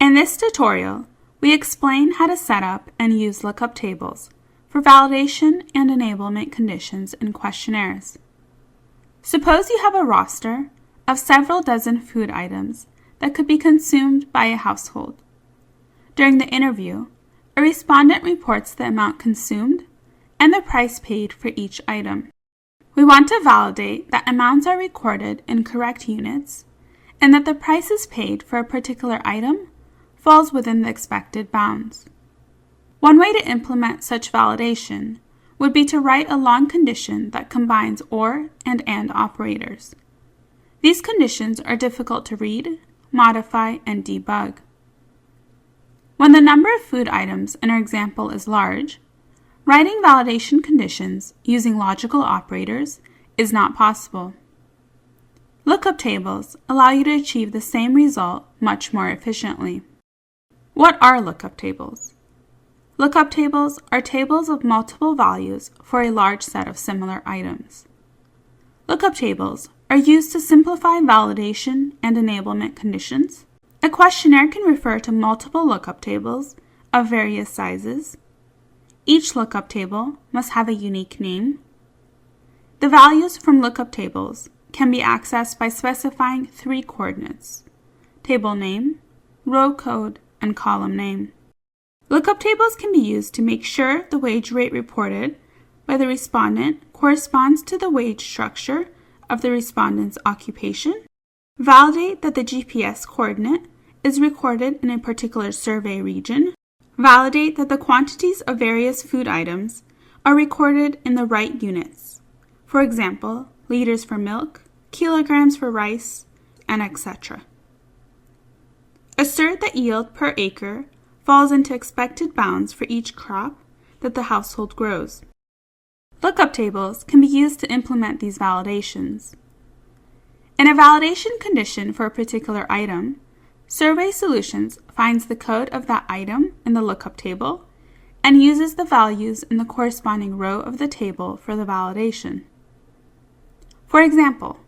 In this tutorial, we explain how to set up and use lookup tables for validation and enablement conditions in questionnaires. Suppose you have a roster of several dozen food items that could be consumed by a household. During the interview, a respondent reports the amount consumed and the price paid for each item. We want to validate that amounts are recorded in correct units and that the prices paid for a particular item falls within the expected bounds. One way to implement such validation would be to write a long condition that combines or and operators. These conditions are difficult to read, modify, and debug. When the number of food items in our example is large, writing validation conditions using logical operators is not possible. Lookup tables allow you to achieve the same result much more efficiently. What are lookup tables? Lookup tables are tables of multiple values for a large set of similar items. Lookup tables are used to simplify validation and enablement conditions. A questionnaire can refer to multiple lookup tables of various sizes. Each lookup table must have a unique name. The values from lookup tables can be accessed by specifying three coordinates: table name, row code, and column name. Lookup tables can be used to make sure the wage rate reported by the respondent corresponds to the wage structure of the respondent's occupation, validate that the GPS coordinate is recorded in a particular survey region, validate that the quantities of various food items are recorded in the right units, for example, liters for milk, kilograms for rice, and etc. Assert that yield per acre falls into expected bounds for each crop that the household grows. Lookup tables can be used to implement these validations. In a validation condition for a particular item, Survey Solutions finds the code of that item in the lookup table and uses the values in the corresponding row of the table for the validation. For example,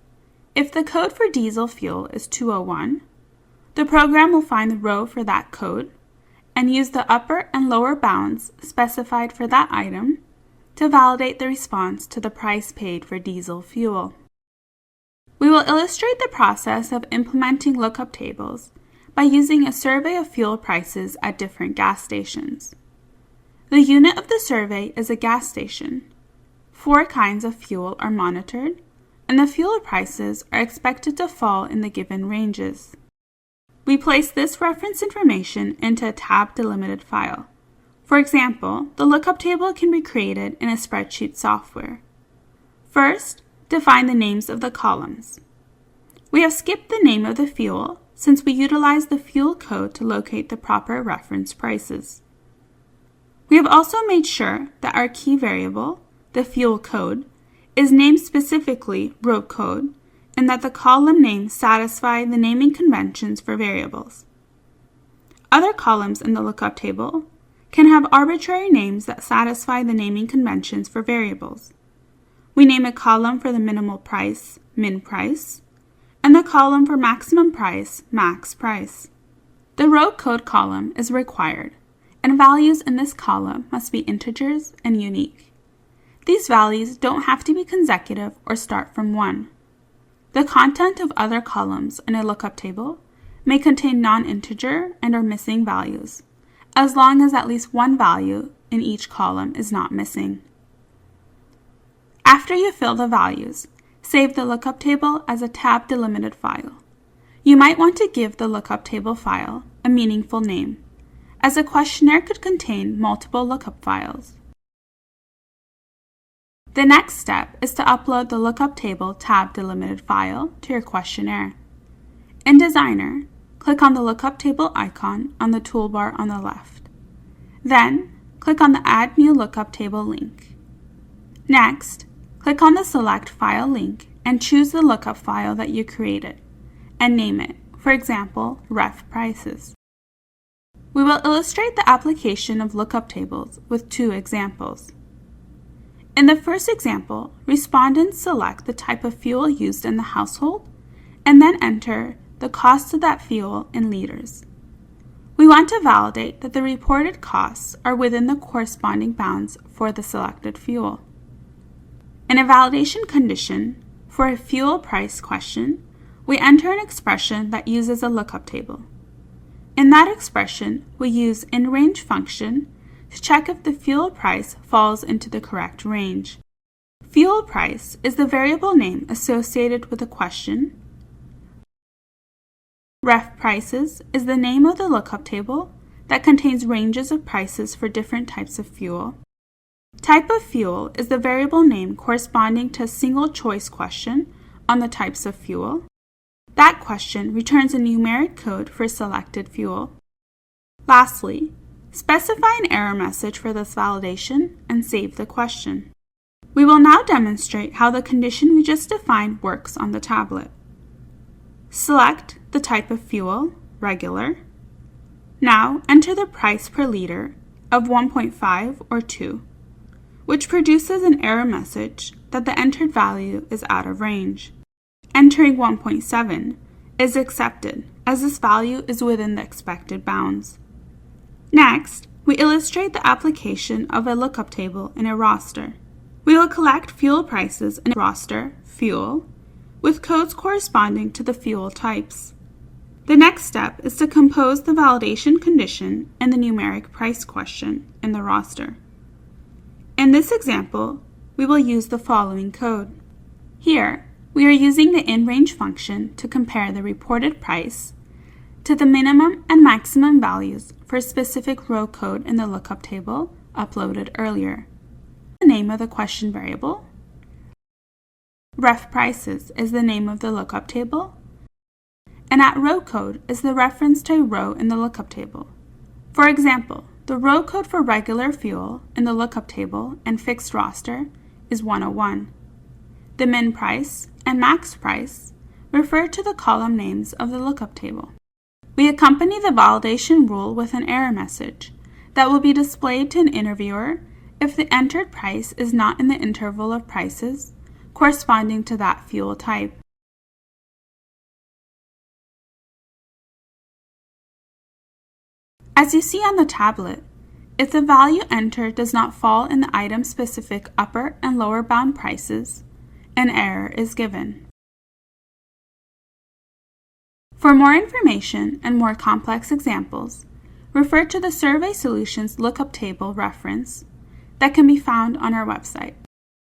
if the code for diesel fuel is 201, the program will find the row for that code and use the upper and lower bounds specified for that item to validate the response to the price paid for diesel fuel. We will illustrate the process of implementing lookup tables by using a survey of fuel prices at different gas stations. The unit of the survey is a gas station. 4 kinds of fuel are monitored, and the fuel prices are expected to fall in the given ranges. We place this reference information into a tab-delimited file. For example, the lookup table can be created in a spreadsheet software. First, define the names of the columns. We have skipped the name of the fuel since we utilize the fuel code to locate the proper reference prices. We have also made sure that our key variable, the fuel code, is named specifically row code and that the column names satisfy the naming conventions for variables. Other columns in the lookup table can have arbitrary names that satisfy the naming conventions for variables. We name a column for the minimal price, min price, and the column for maximum price, max price. The row code column is required, and values in this column must be integers and unique. These values don't have to be consecutive or start from 1. The content of other columns in a lookup table may contain non-integer and or missing values, as long as at least one value in each column is not missing. After you fill the values, save the lookup table as a tab-delimited file. You might want to give the lookup table file a meaningful name, as a questionnaire could contain multiple lookup files. The next step is to upload the lookup table tab-delimited file to your questionnaire. In Designer, click on the lookup table icon on the toolbar on the left. Then, click on the Add New Lookup Table link. Next, click on the Select File link and choose the lookup file that you created and name it, for example, ref prices. We will illustrate the application of lookup tables with 2 examples. In the first example, respondents select the type of fuel used in the household and then enter the cost of that fuel in liters. We want to validate that the reported costs are within the corresponding bounds for the selected fuel. In a validation condition for a fuel price question, we enter an expression that uses a lookup table. In that expression, we use inRange function to check if the fuel price falls into the correct range. Fuel price is the variable name associated with the question. Ref prices is the name of the lookup table that contains ranges of prices for different types of fuel. Type of fuel is the variable name corresponding to a single choice question on the types of fuel. That question returns a numeric code for selected fuel. Lastly, specify an error message for this validation and save the question. We will now demonstrate how the condition we just defined works on the tablet. Select the type of fuel, regular. Now enter the price per liter of 1.5 or 2, which produces an error message that the entered value is out of range. Entering 1.7 is accepted as this value is within the expected bounds. Next, we illustrate the application of a lookup table in a roster. We will collect fuel prices in a roster, fuel, with codes corresponding to the fuel types. The next step is to compose the validation condition and the numeric price question in the roster. In this example, we will use the following code. Here, we are using the inRange function to compare the reported price to the minimum and maximum values for a specific row code in the lookup table uploaded earlier. The name of the question variable. Ref prices is the name of the lookup table, and at row code is the reference to a row in the lookup table. For example, the row code for regular fuel in the lookup table and fixed roster is 101. The min price and max price refer to the column names of the lookup table. We accompany the validation rule with an error message that will be displayed to an interviewer if the entered price is not in the interval of prices corresponding to that fuel type. As you see on the tablet, if the value entered does not fall in the item-specific upper and lower bound prices, an error is given. For more information and more complex examples, refer to the Survey Solutions Lookup Table reference that can be found on our website.